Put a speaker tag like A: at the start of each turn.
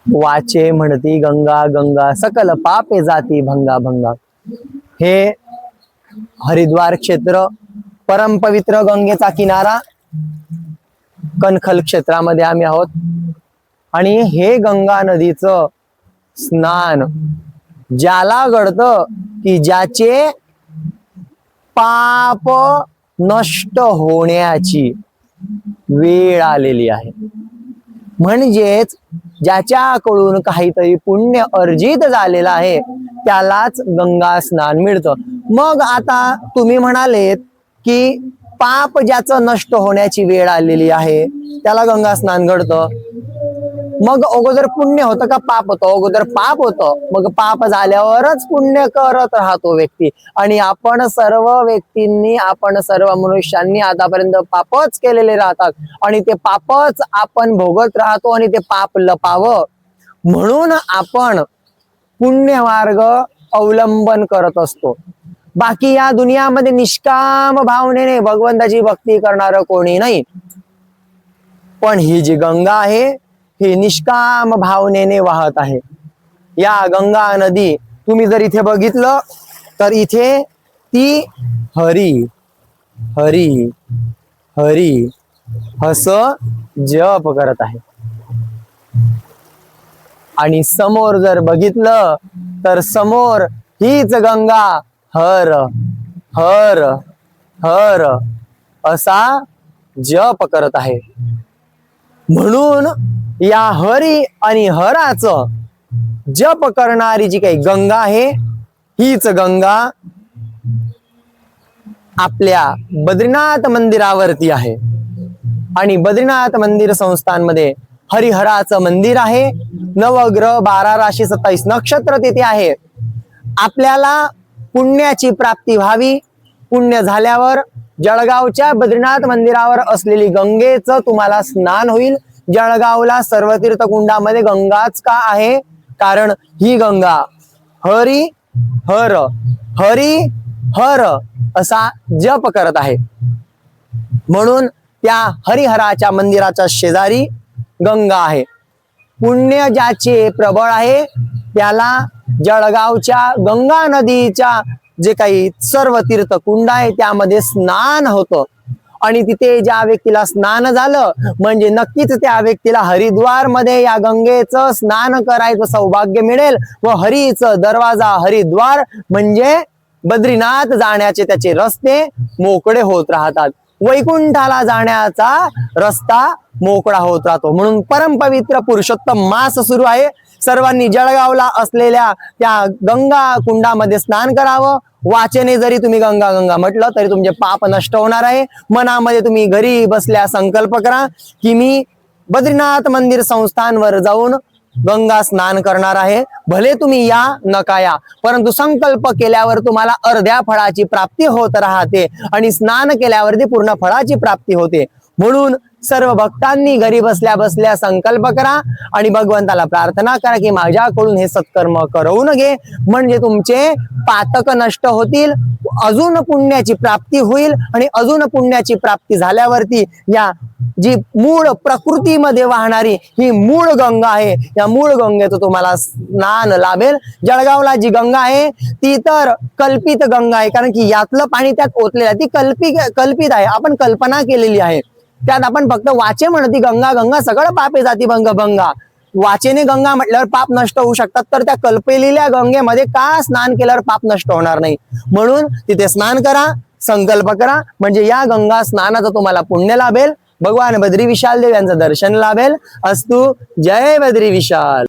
A: वाचे म्हणती गंगा गंगा सकल पापे जाती भंगा भंगा। हे हरिद्वार क्षेत्र, परम पवित्र गंगेचा किनारा, कणखल क्षेत्रामध्ये आम्ही आहोत। आणि हे गंगा नदीचं स्नान ज्याला घडतं की ज्याचे पाप नष्ट होण्याची वेळ आलेली आहे, म्हणजेच ज्याच्याकडून काहीतरी पुण्य अर्जित झालेलं आहे त्यालाच गंगा स्नान मिळतं। मग आता तुम्ही म्हणालेत की पाप ज्याचं नष्ट होण्याची वेळ आलेली आहे त्याला गंगा स्नान घडतं, मग अगोदर पुण्य होतं का पाप होतं? अगोदर पाप होतं, मग पाप झाल्यावरच पुण्य करत राहतो व्यक्ती। आणि आपण सर्व व्यक्तींनी, आपण सर्व मनुष्यांनी आतापर्यंत पापच केलेले राहतात आणि ते पापच आपण भोगत राहतो आणि ते पाप लपावं म्हणून आपण पुण्य मार्ग अवलंबन करत असतो। बाकी या दुनियामध्ये निष्काम भावनेने भगवंताची भक्ती करणारं कोणी नाही, पण ही जी गंगा आहे ही निष्काम भावनेने वाहत आहे। या गंगा नदी तुम्ही जर इथे बघितलं तर इथे ती हरी हरी हरी असं जप करत आहे, आणि समोर जर बघितलं तर समोर हीच गंगा हर हर हर असा जप करत आहे। म्हणून या हरी आणि हराचं जप करणारी जी काही गंगा आहे हीच गंगा आपल्या बद्रीनाथ मंदिरावरती आहे। आणि बद्रीनाथ मंदिर संस्थानमध्ये हरिहराचं मंदिर आहे, नवग्रह 12 राशी 27 नक्षत्र तिथे आहे। आपल्याला पुण्याची प्राप्ती व्हावी, पुण्य झाल्यावर जळगावच्या बद्रीनाथ मंदिरावर असलेली गंगेचं तुम्हाला स्नान होईल। जळगावला सर्व तीर्थकुंडामध्ये गंगाच का आहे? कारण ही गंगा हरी हर हरी हर असा जप करत आहे, म्हणून त्या हरिहराच्या मंदिराच्या शेजारी गंगा आहे। पुण्य ज्याचे प्रबळ आहे त्याला जळगावच्या गंगा नदीच्या जे काही सर्व तीर्थकुंड आहे त्यामध्ये स्नान होतं, आणि तिथे ज्या व्यक्तीला स्नान झालं म्हणजे नक्कीच त्या व्यक्तीला हरिद्वार मध्ये या गंगेचं स्नान करायचं सौभाग्य मिळेल व हरीचं दरवाजा हरिद्वार म्हणजे बद्रीनाथ जाण्याचे त्याचे रस्ते मोकळे होत राहतात, वैकुंठाला जाण्याचा रस्ता मोकळा होत राहतो। म्हणून परमपवित्र पुरुषोत्तम मास सुरू आहे, सर्वांनी जळगावला असलेल्या त्या गंगा कुंडामध्ये स्नान करावं। वाचने जरी तुम्ही गंगा गंगा म्हटलं तरी तुमचे पाप नष्ट होणार आहे। मनामध्ये तुम्ही घरी बसल्या संकल्प करा की मी बद्रीनाथ मंदिर संस्थानवर जाऊन गंगा स्नान करणार आहे। भले तुम्ही या नका या, परंतु संकल्प केल्यावर तुम्हाला अर्ध्या फळाची प्राप्ती होत राहते आणि स्नान केल्यावरती पूर्ण फळाची प्राप्ती होते। म्हणून सर्व भक्तांनी घरी बसल्या बसल्या संकल्प करा आणि भगवंताला प्रार्थना करा की माझ्याकडून हे सत्कर्म करवून घे, म्हणजे तुमचे पातक नष्ट होतील, अजून पुण्याची प्राप्ती होईल। आणि अजून पुण्याची प्राप्ती झाल्यावरती या जी मूळ प्रकृतीमध्ये वाहणारी ही मूळ गंगा आहे, या मूळ गंगेचं तुम्हाला स्नान लाभेल। जळगावला जी गंगा आहे ती तर कल्पित गंगा आहे, कारण की यातलं पाणी त्यात ओतलेलं आहे, ती कल्पित आहे, आपण कल्पना केलेली आहे। त्यात आपण फक्त वाचे म्हणती गंगा गंगा सगळं पापे जाती भंग भंगा, वाचेने गंगा म्हटल्यावर पाप नष्ट होऊ शकतात, तर त्या कल्पलेल्या गंगेमध्ये का स्नान केल्यावर पाप नष्ट होणार नाही? म्हणून तिथे स्नान करा, संकल्प करा, म्हणजे या गंगा स्नानाचं तुम्हाला पुण्य लाभेल, भगवान बद्री विशाल देव यांचं दर्शन लाभेल। अस्तु, जय बद्री विशाल।